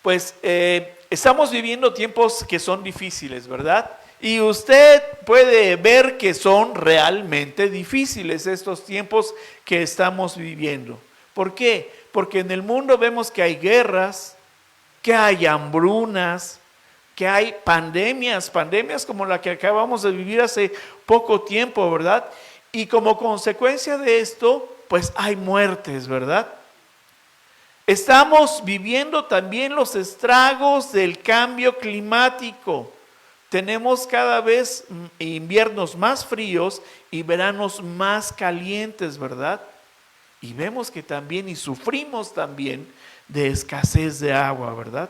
Pues estamos viviendo tiempos que son difíciles, ¿verdad? Y usted puede ver que son realmente difíciles estos tiempos que estamos viviendo. ¿Por qué? Porque en el mundo vemos que hay guerras, que hay hambrunas, que hay pandemias como la que acabamos de vivir hace poco tiempo, ¿verdad? Y como consecuencia de esto, pues hay muertes, ¿verdad? Estamos viviendo también los estragos del cambio climático. Tenemos cada vez inviernos más fríos y veranos más calientes, ¿verdad? Y vemos que también, y sufrimos también de escasez de agua, ¿verdad?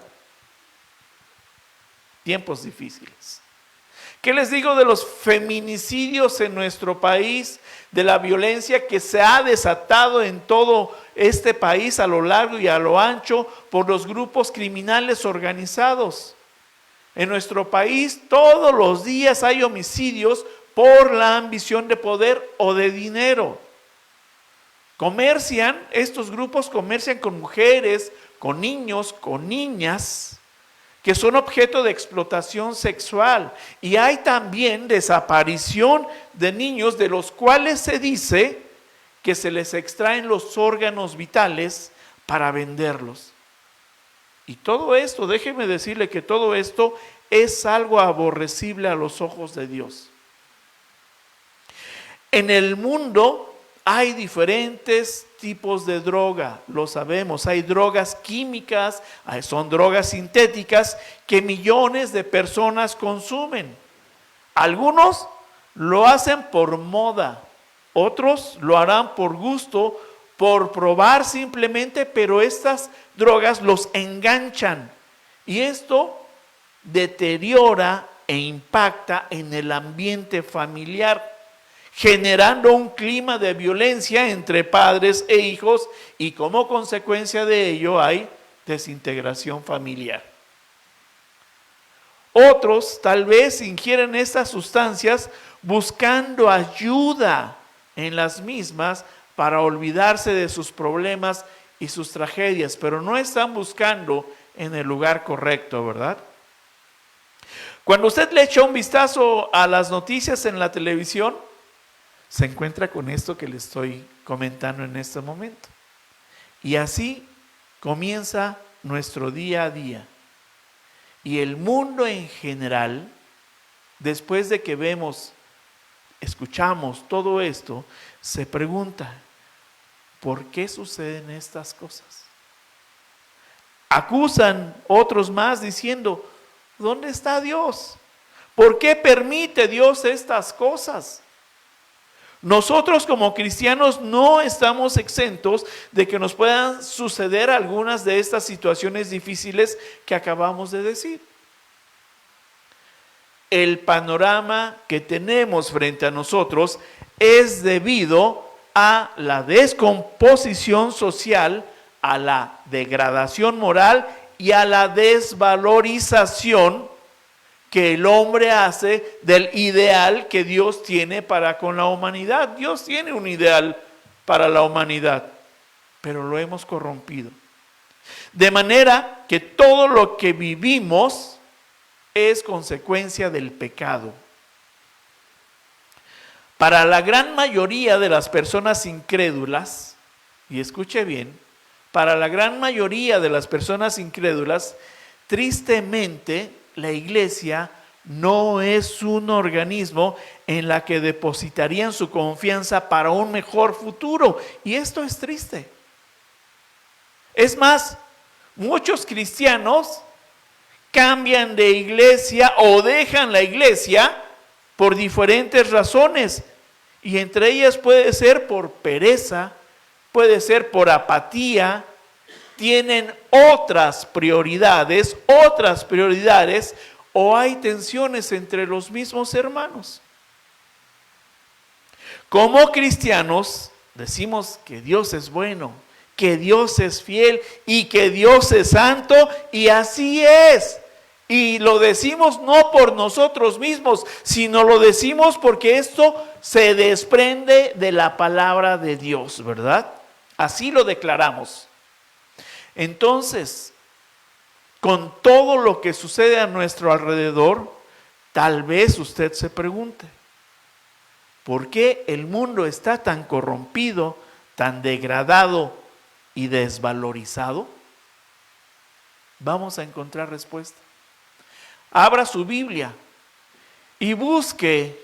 Tiempos difíciles. ¿Qué les digo de los feminicidios en nuestro país? De la violencia que se ha desatado en todo este país a lo largo y a lo ancho por los grupos criminales organizados. En nuestro país todos los días hay homicidios por la ambición de poder o de dinero. Estos grupos comercian con mujeres, con niños, con niñas, que son objeto de explotación sexual. Y hay también desaparición de niños de los cuales se dice que se les extraen los órganos vitales para venderlos. Y todo esto, déjeme decirle que todo esto es algo aborrecible a los ojos de Dios. En el mundo hay diferentes tipos de droga, lo sabemos. Hay drogas químicas, son drogas sintéticas que millones de personas consumen. Algunos lo hacen por moda, otros lo harán por gusto, por probar simplemente, pero estas drogas los enganchan. Y esto deteriora e impacta en el ambiente familiar, generando un clima de violencia entre padres e hijos, y como consecuencia de ello hay desintegración familiar. Otros tal vez ingieren estas sustancias buscando ayuda en las mismas para olvidarse de sus problemas y sus tragedias, pero no están buscando en el lugar correcto, ¿verdad? Cuando usted le echa un vistazo a las noticias en la televisión, se encuentra con esto que le estoy comentando en este momento. Y así comienza nuestro día a día. Y el mundo en general, después de que escuchamos todo esto, se pregunta, ¿por qué suceden estas cosas? Acusan otros más diciendo, ¿dónde está Dios? ¿Por qué permite Dios estas cosas? Nosotros como cristianos no estamos exentos de que nos puedan suceder algunas de estas situaciones difíciles que acabamos de decir. El panorama que tenemos frente a nosotros es debido a la descomposición social, a la degradación moral y a la desvalorización que el hombre hace del ideal que Dios tiene para con la humanidad. Dios tiene un ideal para la humanidad, pero lo hemos corrompido. De manera que todo lo que vivimos es consecuencia del pecado. Para la gran mayoría de las personas incrédulas, y escuche bien, para la gran mayoría de las personas incrédulas, tristemente, la iglesia no es un organismo en la que depositarían su confianza para un mejor futuro. Y esto es triste. Es más, muchos cristianos cambian de iglesia o dejan la iglesia por diferentes razones. Y entre ellas puede ser por pereza, puede ser por apatía. Tienen otras prioridades, o hay tensiones entre los mismos hermanos. Como cristianos decimos que Dios es bueno, que Dios es fiel y que Dios es santo, y así es. Y lo decimos no por nosotros mismos, sino lo decimos porque esto se desprende de la palabra de Dios, ¿verdad? Así lo declaramos. Entonces, con todo lo que sucede a nuestro alrededor, tal vez usted se pregunte, ¿por qué el mundo está tan corrompido, tan degradado y desvalorizado? Vamos a encontrar respuesta. Abra su Biblia y busque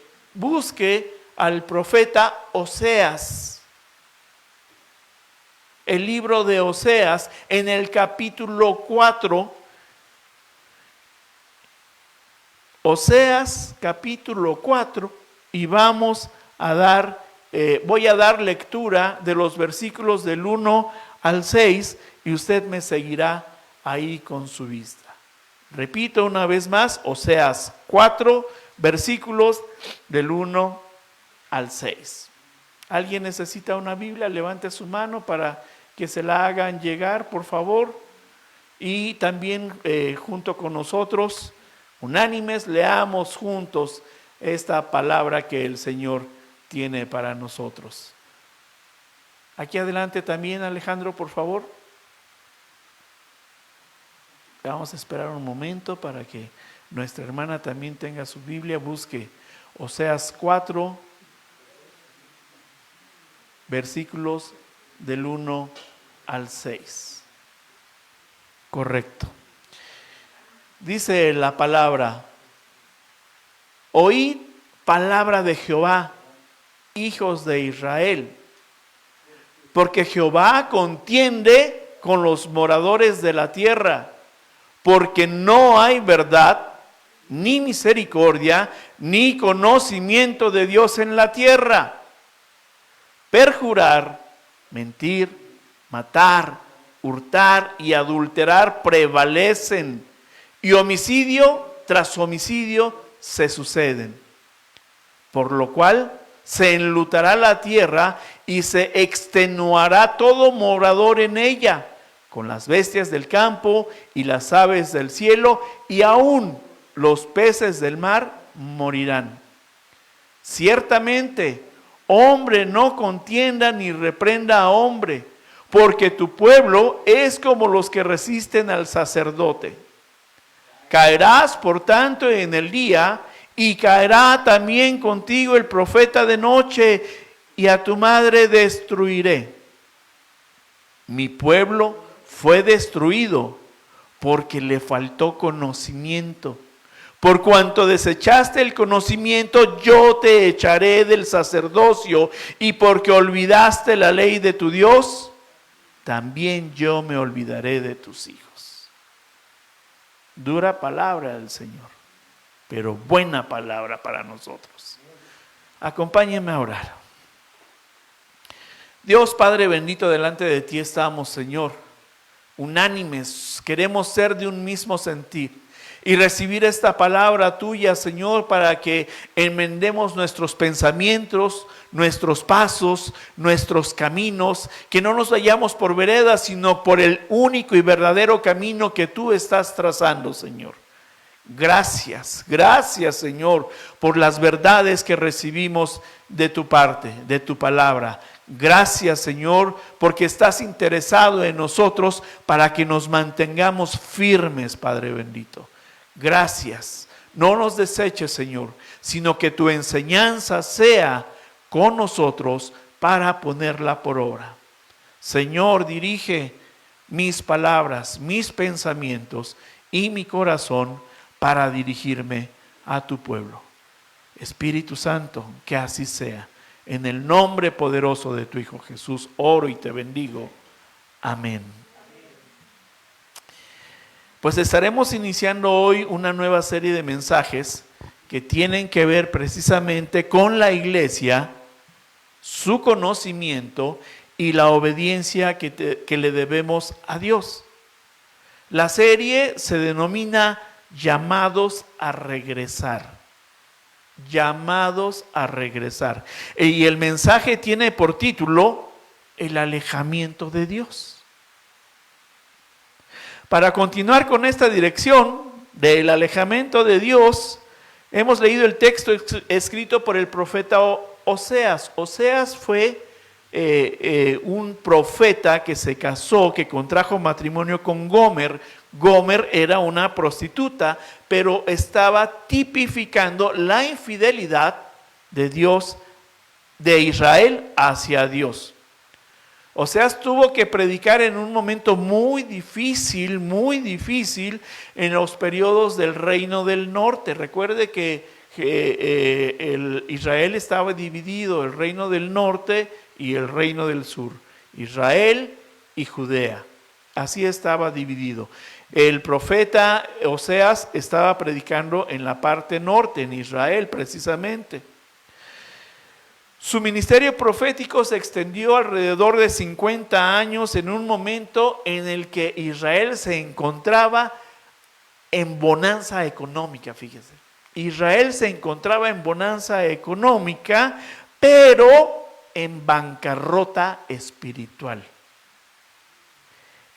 al profeta Oseas. El libro de Oseas en el capítulo 4. Oseas capítulo 4, y vamos a dar, voy a dar lectura de los versículos del 1 al 6 y usted me seguirá ahí con su vista. Repito una vez más, Oseas 4, versículos del 1 al 6. ¿Alguien necesita una Biblia? Levante su mano para que se la hagan llegar, por favor. Y también junto con nosotros, unánimes, leamos juntos esta palabra que el Señor tiene para nosotros. Aquí adelante también, Alejandro, por favor. Vamos a esperar un momento para que nuestra hermana también tenga su Biblia. Busque Oseas 4, versículos del 1 al 6. Correcto. Dice la palabra: oíd palabra de Jehová, hijos de Israel, porque Jehová contiende con los moradores de la tierra, porque no hay verdad, ni misericordia, ni conocimiento de Dios en la tierra. Perjurar, mentir, matar, hurtar y adulterar prevalecen, y homicidio tras homicidio se suceden. Por lo cual se enlutará la tierra y se extenuará todo morador en ella, con las bestias del campo y las aves del cielo, y aún los peces del mar morirán. Ciertamente, hombre no contienda ni reprenda a hombre, porque tu pueblo es como los que resisten al sacerdote. Caerás, por tanto, en el día, y caerá también contigo el profeta de noche, y a tu madre destruiré. Mi pueblo fue destruido porque le faltó conocimiento. Por cuanto desechaste el conocimiento, yo te echaré del sacerdocio, y porque olvidaste la ley de tu Dios, también yo me olvidaré de tus hijos. Dura palabra del Señor, pero buena palabra para nosotros. Acompáñenme a orar. Dios Padre bendito, delante de ti estamos, Señor, unánimes, queremos ser de un mismo sentir y recibir esta palabra tuya, Señor, para que enmendemos nuestros pensamientos, nuestros pasos, nuestros caminos, que no nos vayamos por veredas, sino por el único y verdadero camino que tú estás trazando, Señor. Gracias, Señor, por las verdades que recibimos de tu parte, de tu palabra. Gracias, Señor, porque estás interesado en nosotros para que nos mantengamos firmes, Padre bendito. Gracias. No nos deseches, Señor, sino que tu enseñanza sea con nosotros para ponerla por obra. Señor, dirige mis palabras, mis pensamientos y mi corazón para dirigirme a tu pueblo. Espíritu Santo, que así sea. En el nombre poderoso de tu Hijo Jesús, oro y te bendigo. Amén. Pues estaremos iniciando hoy una nueva serie de mensajes que tienen que ver precisamente con la iglesia, su conocimiento y la obediencia que le debemos a Dios. La serie se denomina Llamados a regresar. Llamados a regresar. Y el mensaje tiene por título El alejamiento de Dios. Para continuar con esta dirección del alejamiento de Dios, hemos leído el texto escrito por el profeta Oseas. Oseas fue un profeta que se casó, que contrajo matrimonio con Gomer. Gomer era una prostituta, pero estaba tipificando la infidelidad de Dios, de Israel hacia Dios. Oseas tuvo que predicar en un momento muy difícil en los periodos del reino del norte. Recuerde que Israel estaba dividido, el reino del norte y el reino del sur. Israel y Judea. Así estaba dividido. El profeta Oseas estaba predicando en la parte norte, en Israel precisamente. Su ministerio profético se extendió alrededor de 50 años en un momento en el que Israel se encontraba en bonanza económica, fíjese. Israel se encontraba en bonanza económica, pero en bancarrota espiritual.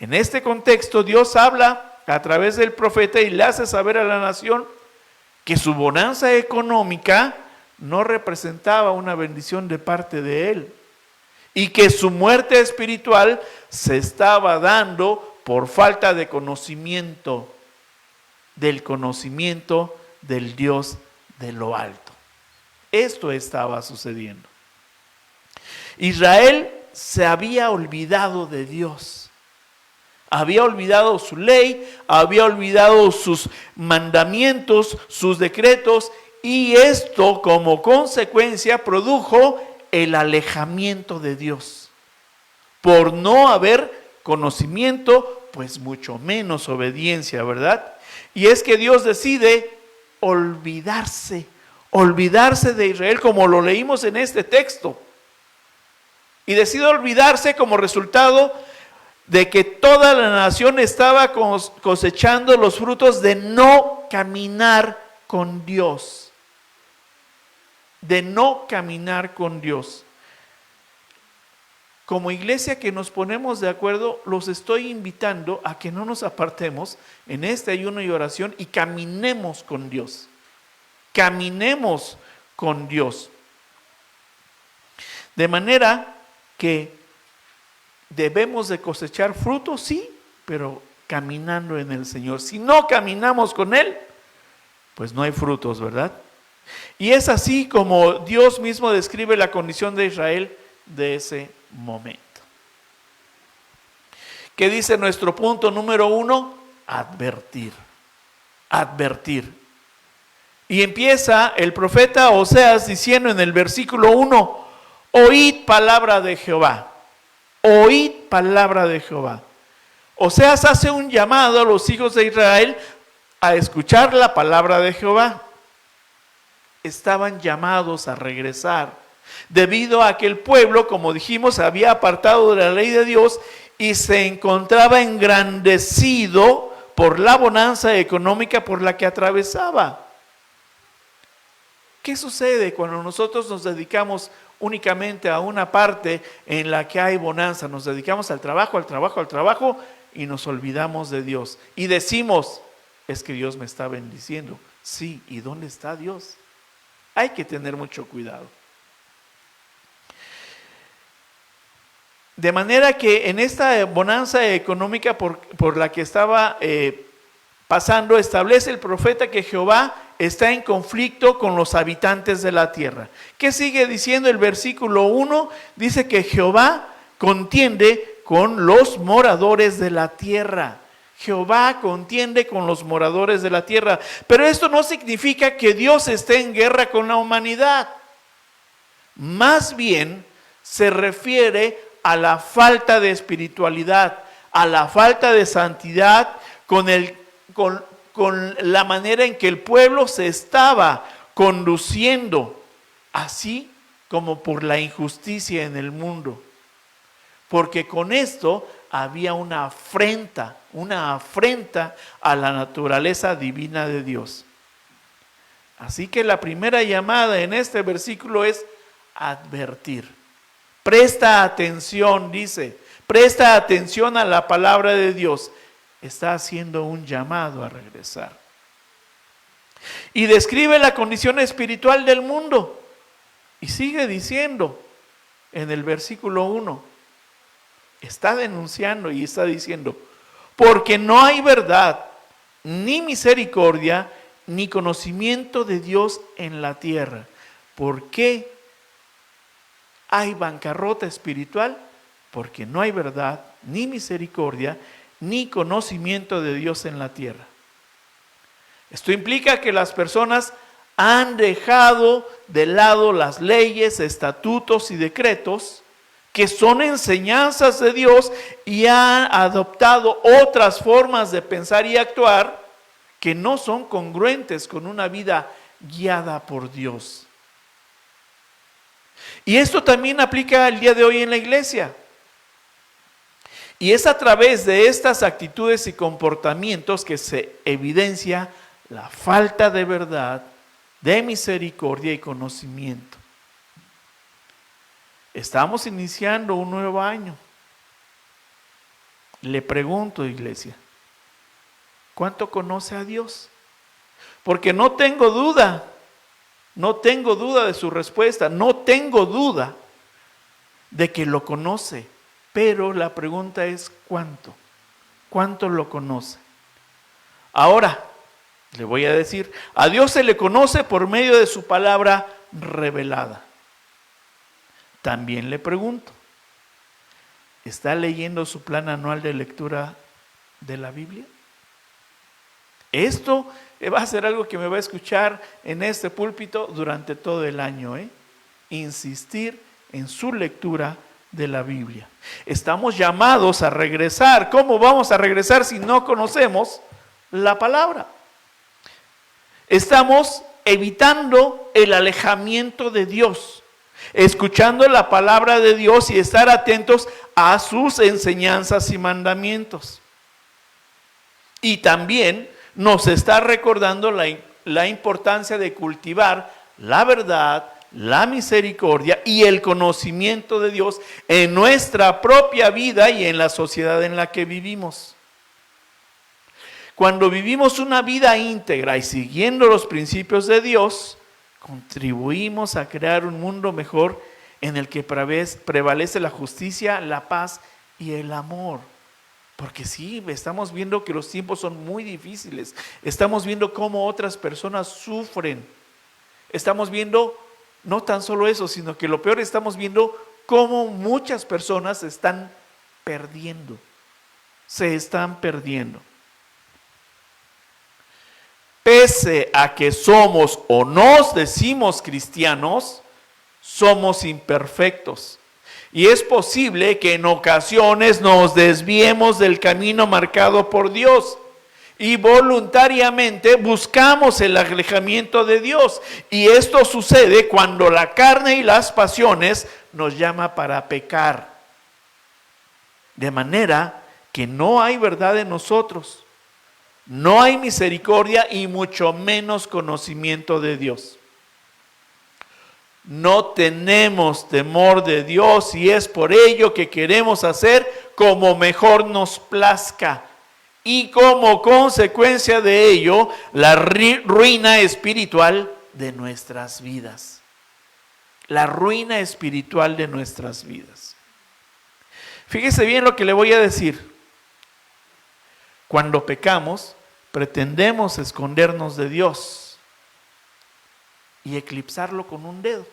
En este contexto, Dios habla a través del profeta y le hace saber a la nación que su bonanza económica no representaba una bendición de parte de él y que su muerte espiritual se estaba dando por falta de conocimiento, del conocimiento del Dios de lo alto. Esto estaba sucediendo. Israel se había olvidado de Dios. Había olvidado su ley, había olvidado sus mandamientos, sus decretos, y esto como consecuencia produjo el alejamiento de Dios. Por no haber conocimiento, pues mucho menos obediencia, ¿verdad? Y es que Dios decide olvidarse de Israel, como lo leímos en este texto. Y decide olvidarse como resultado de que toda la nación estaba cosechando los frutos de no caminar con Dios. De no caminar con Dios. Como iglesia que nos ponemos de acuerdo, los estoy invitando a que no nos apartemos en este ayuno y oración y caminemos con Dios. Caminemos con Dios. De manera que debemos de cosechar frutos, sí, pero caminando en el Señor. Si no caminamos con Él, pues no hay frutos, ¿verdad? Y es así como Dios mismo describe la condición de Israel de ese momento. ¿Qué dice nuestro punto número 1? Advertir. Advertir. Y empieza el profeta Oseas diciendo en el versículo 1, oíd palabra de Jehová. Oíd palabra de Jehová. Oseas hace un llamado a los hijos de Israel a escuchar la palabra de Jehová. Estaban llamados a regresar, debido a que el pueblo, como dijimos, había apartado de la ley de Dios y se encontraba engrandecido por la bonanza económica por la que atravesaba. ¿Qué sucede cuando nosotros nos dedicamos únicamente a una parte en la que hay bonanza? Nos dedicamos al trabajo y nos olvidamos de Dios. Y decimos, es que Dios me está bendiciendo. Sí, ¿y dónde está Dios? Hay que tener mucho cuidado. De manera que en esta bonanza económica por la que estaba pasando, establece el profeta que Jehová está en conflicto con los habitantes de la tierra. ¿Qué sigue diciendo el versículo 1? Dice que Jehová contiende con los moradores de la tierra. Jehová contiende con los moradores de la tierra. Pero esto no significa que Dios esté en guerra con la humanidad. Más bien se refiere a la falta de espiritualidad, a la falta de santidad con la manera en que el pueblo se estaba conduciendo, así como por la injusticia en el mundo. Porque con esto había una afrenta a la naturaleza divina de Dios. Así que la primera llamada en este versículo es advertir. Presta atención, dice, presta atención a la palabra de Dios. Está haciendo un llamado a regresar. Y describe la condición espiritual del mundo. Y sigue diciendo en el versículo 1, está denunciando y está diciendo, porque no hay verdad, ni misericordia, ni conocimiento de Dios en la tierra. ¿Por qué hay bancarrota espiritual? Porque no hay verdad, ni misericordia, ni conocimiento de Dios en la tierra. Esto implica que las personas han dejado de lado las leyes, estatutos y decretos que son enseñanzas de Dios y han adoptado otras formas de pensar y actuar que no son congruentes con una vida guiada por Dios. Y esto también aplica el día de hoy en la iglesia. Y es a través de estas actitudes y comportamientos que se evidencia la falta de verdad, de misericordia y conocimiento. Estamos iniciando un nuevo año. Le pregunto, iglesia, ¿cuánto conoce a Dios? Porque no tengo duda de su respuesta, no tengo duda de que lo conoce, pero la pregunta es ¿cuánto? ¿Cuánto lo conoce? Ahora, le voy a decir, a Dios se le conoce por medio de su palabra revelada. También le pregunto, ¿está leyendo su plan anual de lectura de la Biblia? Esto va a ser algo que me va a escuchar en este púlpito durante todo el año, insistir en su lectura de la Biblia. Estamos llamados a regresar. ¿Cómo vamos a regresar si no conocemos la palabra? Estamos evitando el alejamiento de Dios, escuchando la palabra de Dios y estar atentos a sus enseñanzas y mandamientos. Y también nos está recordando la importancia de cultivar la verdad, la misericordia y el conocimiento de Dios en nuestra propia vida y en la sociedad en la que vivimos. Cuando vivimos una vida íntegra y siguiendo los principios de Dios, contribuimos a crear un mundo mejor en el que prevalece la justicia, la paz y el amor. Porque sí, estamos viendo que los tiempos son muy difíciles. Estamos viendo cómo otras personas sufren. Estamos viendo no tan solo eso, sino que lo peor, estamos viendo cómo muchas personas se están perdiendo. Pese a que somos o nos decimos cristianos, somos imperfectos. Y es posible que en ocasiones nos desviemos del camino marcado por Dios y voluntariamente buscamos el alejamiento de Dios. Y esto sucede cuando la carne y las pasiones nos llama para pecar. De manera que no hay verdad en nosotros. No hay misericordia y mucho menos conocimiento de Dios. No tenemos temor de Dios y es por ello que queremos hacer como mejor nos plazca. Y como consecuencia de ello, la ruina espiritual de nuestras vidas. La ruina espiritual de nuestras vidas. Fíjese bien lo que le voy a decir. Cuando pecamos, pretendemos escondernos de Dios y eclipsarlo con un dedo.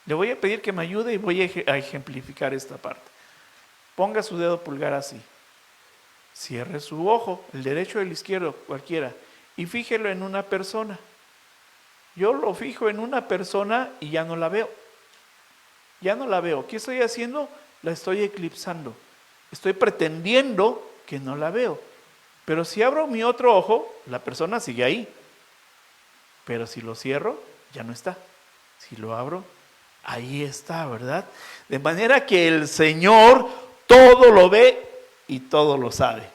Le voy a pedir que me ayude y voy a ejemplificar esta parte. Ponga su dedo pulgar así. Cierre su ojo, el derecho o el izquierdo, cualquiera, y fíjelo en una persona. Yo lo fijo en una persona y ya no la veo. Ya no la veo. ¿Qué estoy haciendo? La estoy eclipsando. Estoy pretendiendo que no la veo. Pero si abro mi otro ojo, la persona sigue ahí. Pero si lo cierro, ya no está. Si lo abro, ahí está, ¿verdad? De manera que el Señor todo lo ve y todo lo sabe.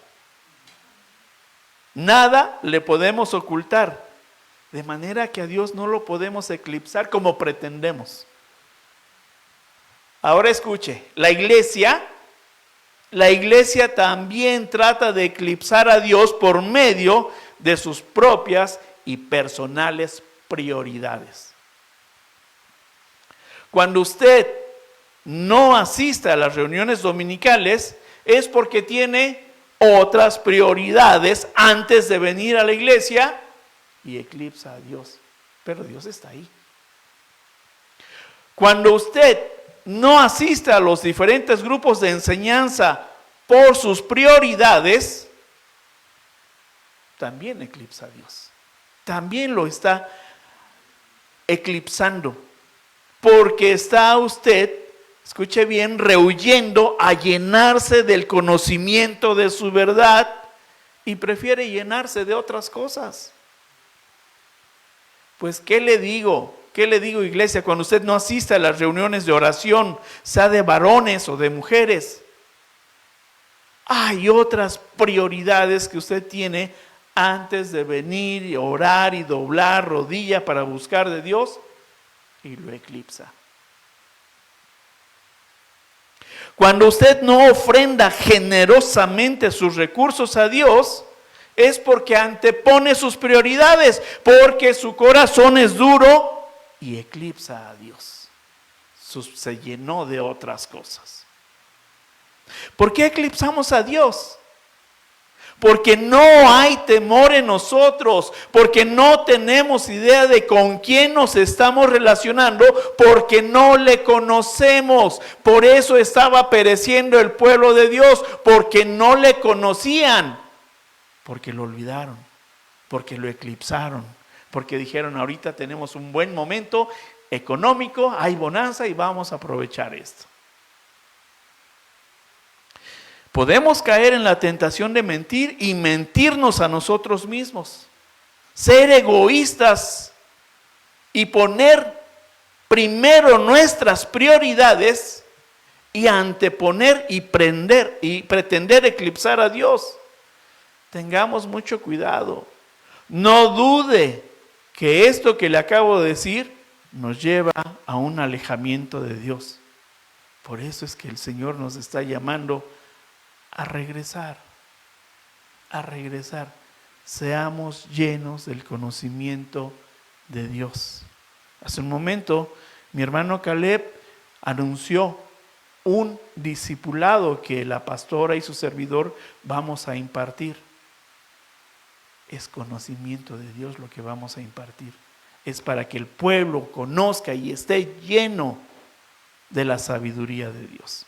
Nada le podemos ocultar. De manera que a Dios no lo podemos eclipsar como pretendemos. Ahora escuche, la iglesia también trata de eclipsar a Dios por medio de sus propias y personales prioridades. Cuando usted no asiste a las reuniones dominicales, es porque tiene otras prioridades antes de venir a la iglesia y eclipsa a Dios. Pero Dios está ahí. Cuando usted no asiste a los diferentes grupos de enseñanza por sus prioridades, también eclipsa a Dios. También lo está eclipsando. Porque está usted, escuche bien, rehuyendo a llenarse del conocimiento de su verdad y prefiere llenarse de otras cosas. Pues, ¿qué le digo? ¿Qué le digo, iglesia, cuando usted no asiste a las reuniones de oración, sea de varones o de mujeres? Hay otras prioridades que usted tiene antes de venir y orar y doblar rodilla para buscar de Dios y lo eclipsa. Cuando usted no ofrenda generosamente sus recursos a Dios, es porque antepone sus prioridades, porque su corazón es duro y eclipsa a Dios. Se llenó de otras cosas. ¿Por qué eclipsamos a Dios? Porque no hay temor en nosotros, porque no tenemos idea de con quién nos estamos relacionando, porque no le conocemos. Por eso estaba pereciendo el pueblo de Dios, porque no le conocían, porque lo olvidaron, porque lo eclipsaron, porque dijeron: ahorita tenemos un buen momento económico, hay bonanza y vamos a aprovechar esto. Podemos caer en la tentación de mentir y mentirnos a nosotros mismos, ser egoístas y poner primero nuestras prioridades y anteponer y pretender eclipsar a Dios. Tengamos mucho cuidado. No dude que esto que le acabo de decir nos lleva a un alejamiento de Dios. Por eso es que el Señor nos está llamando a regresar. Seamos llenos del conocimiento de Dios. Hace un momento, mi hermano Caleb anunció un discipulado que la pastora y su servidor vamos a impartir. Es conocimiento de Dios lo que vamos a impartir. Es para que el pueblo conozca y esté lleno de la sabiduría de Dios.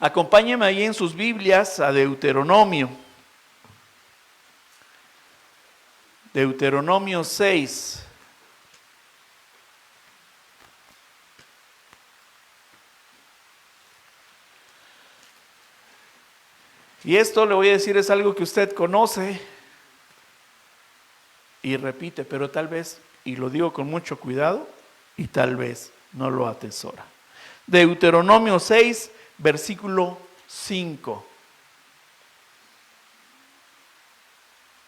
Acompáñenme ahí en sus Biblias a Deuteronomio. Deuteronomio 6. Y esto le voy a decir, es algo que usted conoce y repite, pero tal vez, y lo digo con mucho cuidado, y tal vez no lo atesora. Deuteronomio 6, versículo 5.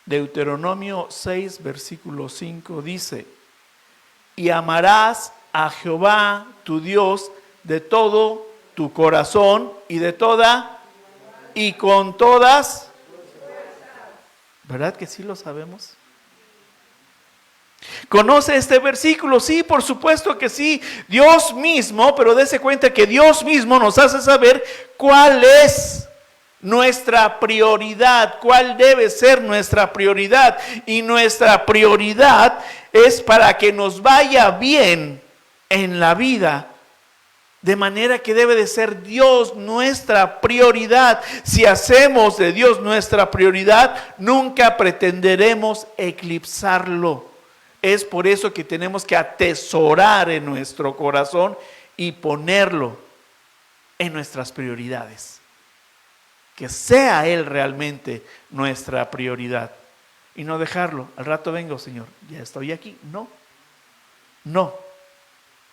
Deuteronomio 6, versículo 5 dice: y amarás a Jehová tu Dios de todo tu corazón y de toda y con todas. ¿Verdad que sí lo sabemos? ¿Conoce este versículo? Sí, por supuesto que sí. Dios mismo, pero dése cuenta que Dios mismo nos hace saber cuál es nuestra prioridad, cuál debe ser nuestra prioridad. Y nuestra prioridad es para que nos vaya bien en la vida. De manera que debe de ser Dios nuestra prioridad. Si hacemos de Dios nuestra prioridad, nunca pretenderemos eclipsarlo. Es por eso que tenemos que atesorar en nuestro corazón y ponerlo en nuestras prioridades. Que sea Él realmente nuestra prioridad. Y no dejarlo. Al rato vengo, Señor, ya estoy aquí. No.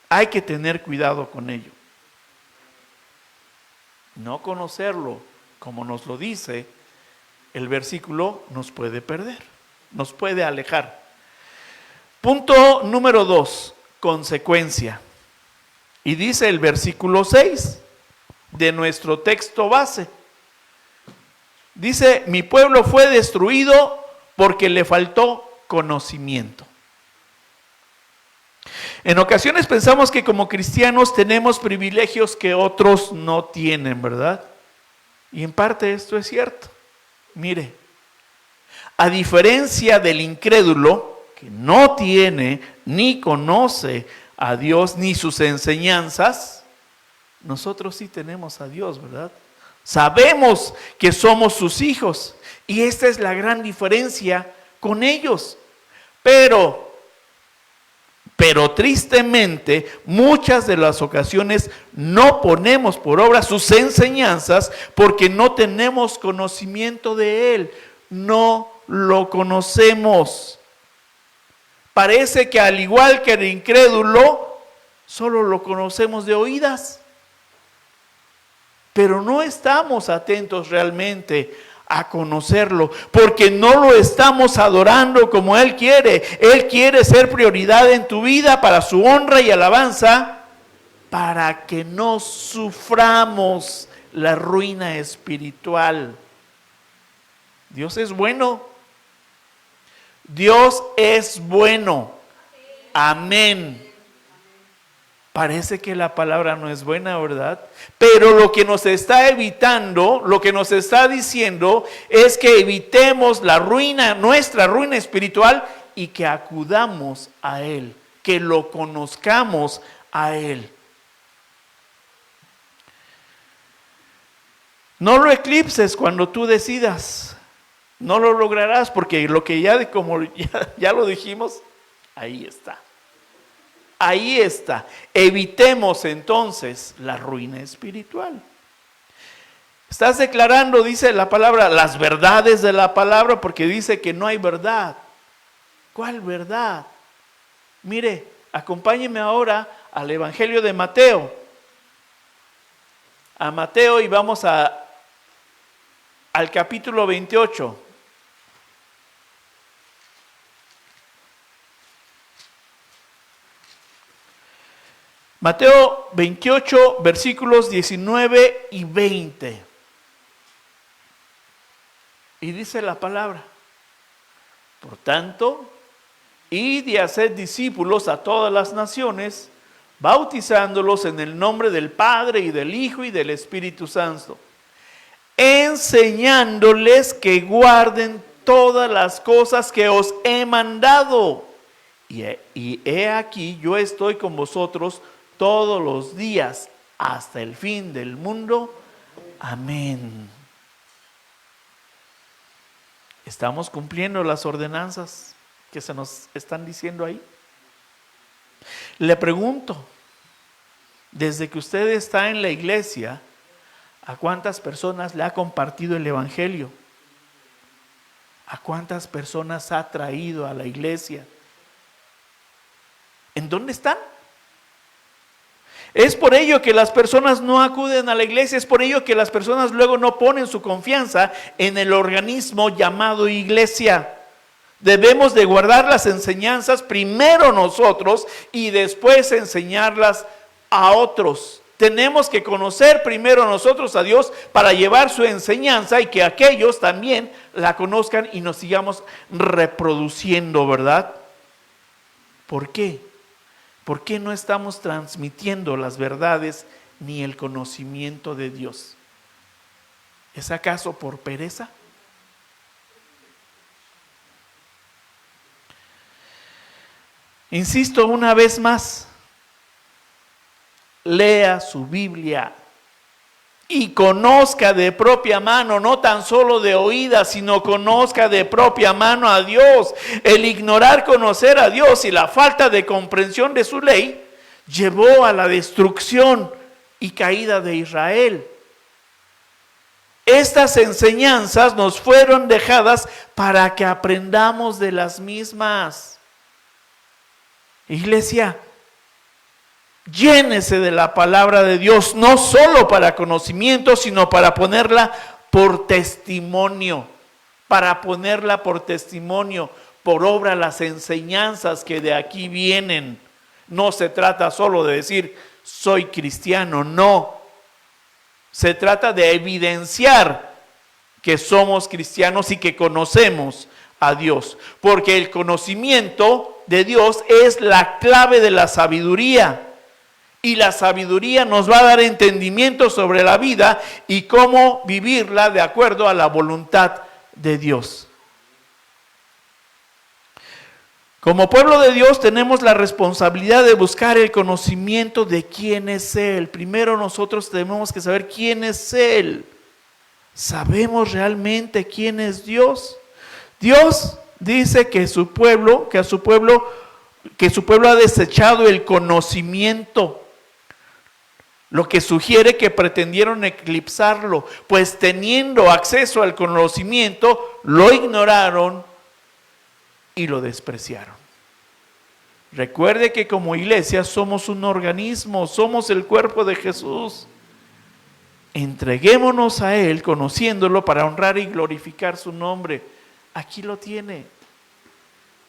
Hay que tener cuidado con ello. No conocerlo, como nos lo dice el versículo, nos puede perder, nos puede alejar. Punto número 2, consecuencia. Y dice el versículo 6 de nuestro texto base. Dice: mi pueblo fue destruido porque le faltó conocimiento. En ocasiones pensamos que como cristianos tenemos privilegios que otros no tienen, ¿verdad? Y en parte esto es cierto. Mire, a diferencia del incrédulo, que no tiene ni conoce a Dios ni sus enseñanzas, nosotros sí tenemos a Dios, ¿verdad? Sabemos que somos sus hijos y esta es la gran diferencia con ellos. Pero tristemente, muchas de las ocasiones no ponemos por obra sus enseñanzas porque no tenemos conocimiento de Él, no lo conocemos. Parece que al igual que el incrédulo, solo lo conocemos de oídas. Pero no estamos atentos realmente a conocerlo, porque no lo estamos adorando como Él quiere. Él quiere ser prioridad en tu vida para su honra y alabanza, para que no suframos la ruina espiritual. Dios es bueno. Dios es bueno. Amén. Parece que la palabra no es buena, ¿verdad? Pero lo que nos está evitando, lo que nos está diciendo es que evitemos la ruina, nuestra ruina espiritual, y que acudamos a Él, que lo conozcamos a Él. No lo eclipses cuando tú decidas. No lo lograrás porque lo que ya lo dijimos, ahí está. Ahí está. Evitemos entonces la ruina espiritual. Estás declarando, dice la palabra, las verdades de la palabra, porque dice que no hay verdad. ¿Cuál verdad? Mire, acompáñeme ahora al Evangelio de Mateo. A Mateo y vamos al capítulo 28. Mateo 28, versículos 19 y 20. Y dice la palabra: por tanto, id y haced discípulos a todas las naciones, bautizándolos en el nombre del Padre y del Hijo y del Espíritu Santo, enseñándoles que guarden todas las cosas que os he mandado. Y he aquí, yo estoy con vosotros todos los días hasta el fin del mundo. Amén. ¿Estamos cumpliendo las ordenanzas que se nos están diciendo ahí? Le pregunto, desde que usted está en la iglesia, ¿a cuántas personas le ha compartido el evangelio? ¿A cuántas personas ha traído a la iglesia? ¿En dónde están? Es por ello que las personas no acuden a la iglesia, es por ello que las personas luego no ponen su confianza en el organismo llamado iglesia. Debemos de guardar las enseñanzas primero nosotros y después enseñarlas a otros. Tenemos que conocer primero nosotros a Dios para llevar su enseñanza y que aquellos también la conozcan y nos sigamos reproduciendo, ¿verdad? ¿Por qué? ¿Por qué no estamos transmitiendo las verdades ni el conocimiento de Dios? ¿Es acaso por pereza? Insisto una vez más, lea su Biblia y conozca de propia mano, no tan solo de oídas, sino conozca de propia mano a Dios. El ignorar conocer a Dios y la falta de comprensión de su ley llevó a la destrucción y caída de Israel. Estas enseñanzas nos fueron dejadas para que aprendamos de las mismas. Iglesia, llénese de la palabra de Dios, no solo para conocimiento, sino para ponerla por testimonio, por obra las enseñanzas que de aquí vienen. No se trata solo de decir, soy cristiano, no. Se trata de evidenciar que somos cristianos y que conocemos a Dios, porque el conocimiento de Dios es la clave de la sabiduría. Y la sabiduría nos va a dar entendimiento sobre la vida y cómo vivirla de acuerdo a la voluntad de Dios. Como pueblo de Dios tenemos la responsabilidad de buscar el conocimiento de quién es Él. Primero nosotros tenemos que saber quién es Él. ¿Sabemos realmente quién es Dios? Dios dice que su pueblo ha desechado el conocimiento, lo que sugiere que pretendieron eclipsarlo, pues teniendo acceso al conocimiento, lo ignoraron y lo despreciaron. Recuerde que como iglesia somos un organismo, somos el cuerpo de Jesús. Entreguémonos a Él conociéndolo para honrar y glorificar su nombre. Aquí lo tiene.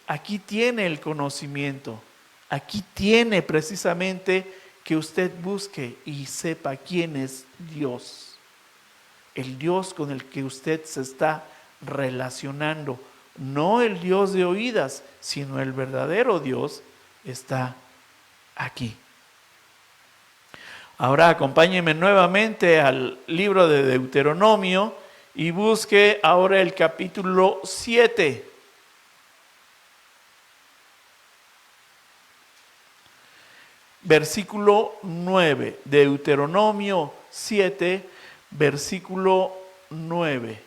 Aquí tiene el conocimiento. Aquí tiene precisamente que usted busque y sepa quién es Dios. El Dios con el que usted se está relacionando. No el Dios de oídas, sino el verdadero Dios está aquí. Ahora acompáñenme nuevamente al libro de Deuteronomio y busque ahora el capítulo 7. Versículo 9, Deuteronomio 7, versículo 9.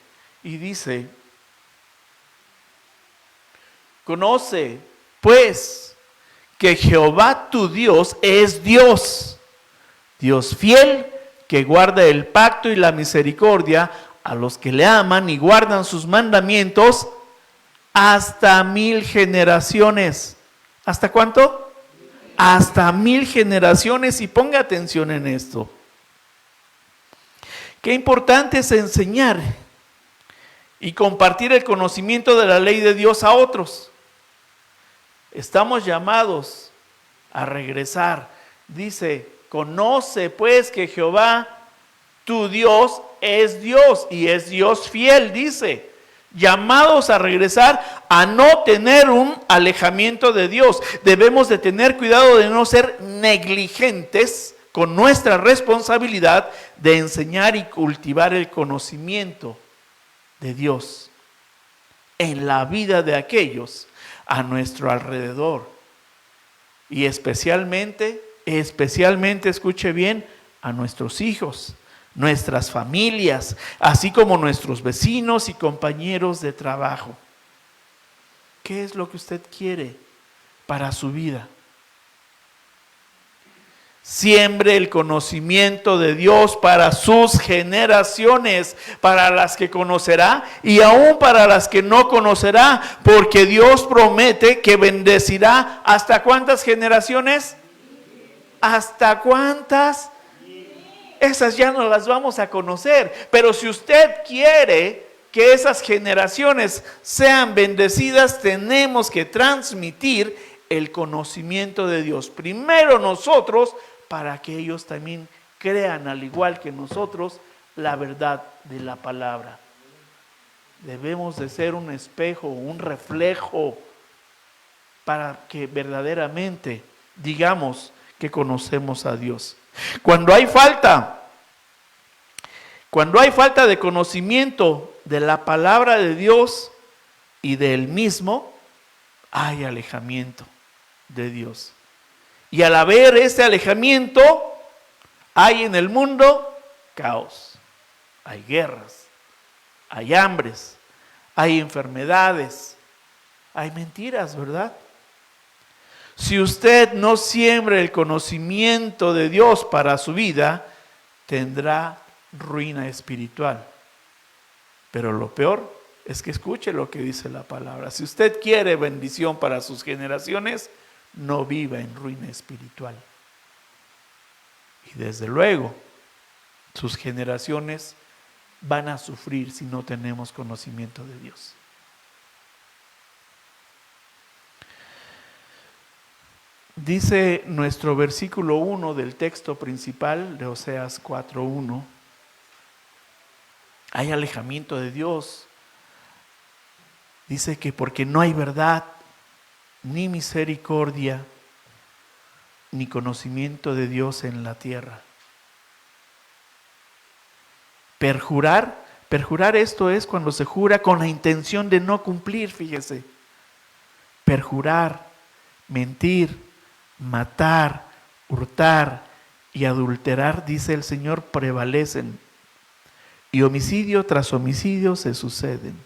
Y dice: conoce, pues, que Jehová tu Dios es Dios, Dios fiel, que guarda el pacto y la misericordia a los que le aman y guardan sus mandamientos hasta 1000 generaciones. ¿Hasta cuánto? Hasta 1000 generaciones. Y ponga atención en esto. Qué importante es enseñar y compartir el conocimiento de la ley de Dios a otros. Estamos llamados a regresar. Dice: conoce pues que Jehová tu Dios es Dios y es Dios fiel. Dice, llamados a regresar, a no tener un alejamiento de Dios. Debemos de tener cuidado de no ser negligentes con nuestra responsabilidad de enseñar y cultivar el conocimiento de Dios en la vida de aquellos a nuestro alrededor. Y especialmente, escuche bien, a nuestros hijos, nuestras familias, así como nuestros vecinos y compañeros de trabajo. ¿Qué es lo que usted quiere para su vida? Siembre el conocimiento de Dios para sus generaciones, para las que conocerá y aún para las que no conocerá, porque Dios promete que bendecirá. ¿Hasta cuántas generaciones? ¿Hasta cuántas? Esas ya no las vamos a conocer, pero si usted quiere que esas generaciones sean bendecidas, tenemos que transmitir el conocimiento de Dios. Primero nosotros, para que ellos también crean, al igual que nosotros, la verdad de la palabra. Debemos de ser un espejo, un reflejo, para que verdaderamente digamos que conocemos a Dios. Cuando hay falta de conocimiento de la palabra de Dios y del mismo, hay alejamiento de Dios. Y al haber ese alejamiento, hay en el mundo caos. Hay guerras, hay hambres, hay enfermedades, hay mentiras, ¿verdad? Si usted no siembra el conocimiento de Dios para su vida, tendrá ruina espiritual. Pero lo peor es que escuche lo que dice la palabra. Si usted quiere bendición para sus generaciones, no viva en ruina espiritual. Y desde luego, sus generaciones van a sufrir si no tenemos conocimiento de Dios. Dice nuestro versículo 1 del texto principal de Oseas 4:1. Hay alejamiento de Dios. Dice que porque no hay verdad, ni misericordia, ni conocimiento de Dios en la tierra. Perjurar esto es cuando se jura con la intención de no cumplir, fíjese. Perjurar, mentir, matar, hurtar y adulterar, dice el Señor, prevalecen. Y homicidio tras homicidio se suceden.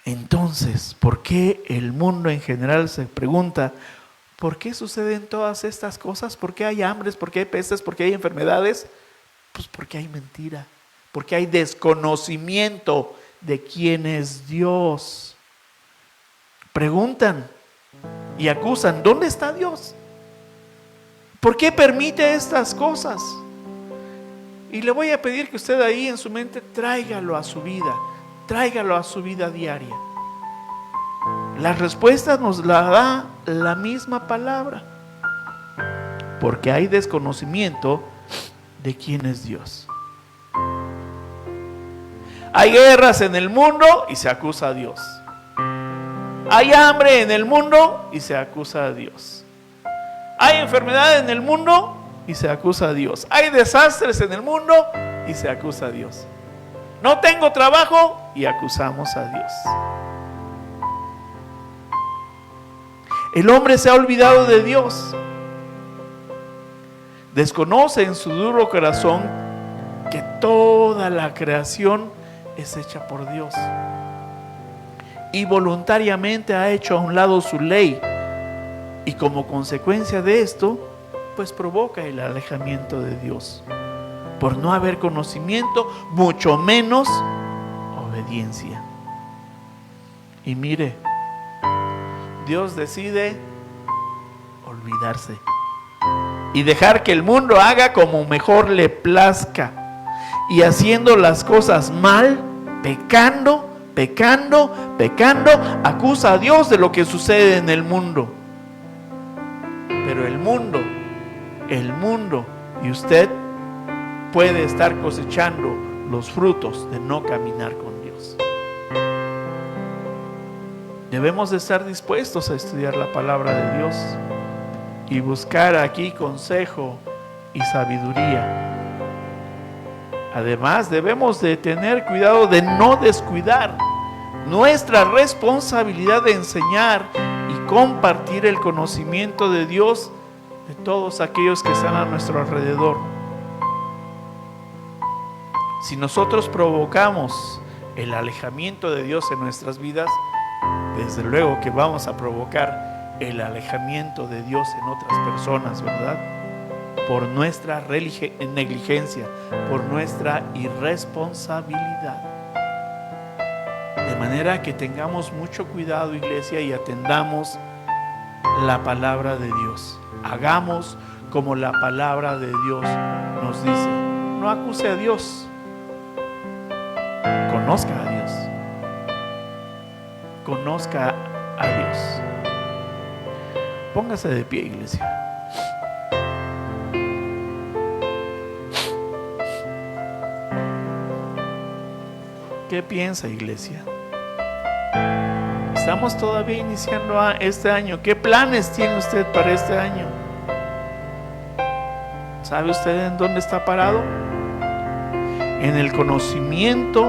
Entonces, ¿por qué el mundo en general se pregunta, ¿por qué suceden todas estas cosas? ¿Por qué hay hambres? ¿Por qué hay pestes? ¿Por qué hay enfermedades? Pues porque hay mentira, porque hay desconocimiento de quién es Dios. Preguntan y acusan, ¿dónde está Dios? ¿Por qué permite estas cosas? Y le voy a pedir que usted ahí en su mente tráigalo a su vida diaria. Las respuestas nos las da la misma palabra, porque hay desconocimiento de quién es Dios. Hay guerras en el mundo y se acusa a Dios. Hay hambre en el mundo y se acusa a Dios. Hay enfermedad en el mundo y se acusa a Dios. Hay desastres en el mundo y se acusa a Dios. No tengo trabajo y acusamos a Dios. El hombre se ha olvidado de Dios. Desconoce en su duro corazón que toda la creación es hecha por Dios. Y voluntariamente ha hecho a un lado su ley. Y como consecuencia de esto, pues provoca el alejamiento de Dios. Por no haber conocimiento, mucho menos obediencia. Y mire, Dios decide olvidarse y dejar que el mundo haga como mejor le plazca, y haciendo las cosas mal, pecando, acusa a Dios de lo que sucede en el mundo. Pero el mundo y usted puede estar cosechando los frutos de no caminar con Dios. Debemos de estar dispuestos a estudiar la palabra de Dios y buscar aquí consejo y sabiduría. Además, debemos de tener cuidado de no descuidar nuestra responsabilidad de enseñar y compartir el conocimiento de Dios de todos aquellos que están a nuestro alrededor. Si nosotros provocamos el alejamiento de Dios en nuestras vidas, desde luego que vamos a provocar el alejamiento de Dios en otras personas, ¿verdad? Por nuestra negligencia, por nuestra irresponsabilidad. De manera que tengamos mucho cuidado, iglesia, y atendamos la palabra de Dios. Hagamos como la palabra de Dios nos dice. No acuse a Dios. Conozca a Dios. Conozca a Dios. Póngase de pie, iglesia. ¿Qué piensa, iglesia? Estamos todavía iniciando este año. ¿Qué planes tiene usted para este año? ¿Sabe usted en dónde está parado? ¿En el conocimiento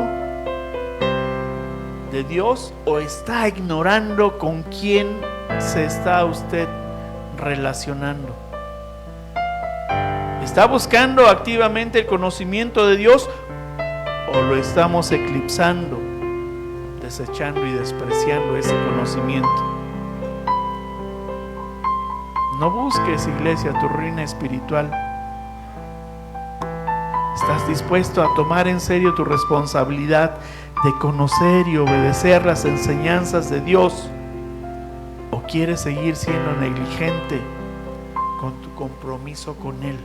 de Dios o está ignorando con quién se está usted relacionando? ¿Está buscando activamente el conocimiento de Dios o lo estamos eclipsando, desechando y despreciando ese conocimiento? No busques, iglesia, tu ruina espiritual. ¿Estás dispuesto a tomar en serio tu responsabilidad de conocer y obedecer las enseñanzas de Dios? ¿O quieres seguir siendo negligente con tu compromiso con Él?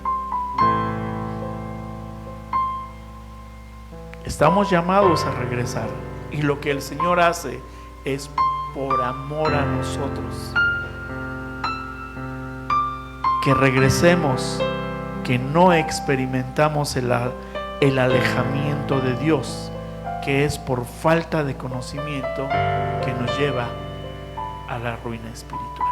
Estamos llamados a regresar, y lo que el Señor hace es por amor a nosotros. Que regresemos, que no experimentamos el alejamiento de Dios, que es por falta de conocimiento que nos lleva a la ruina espiritual.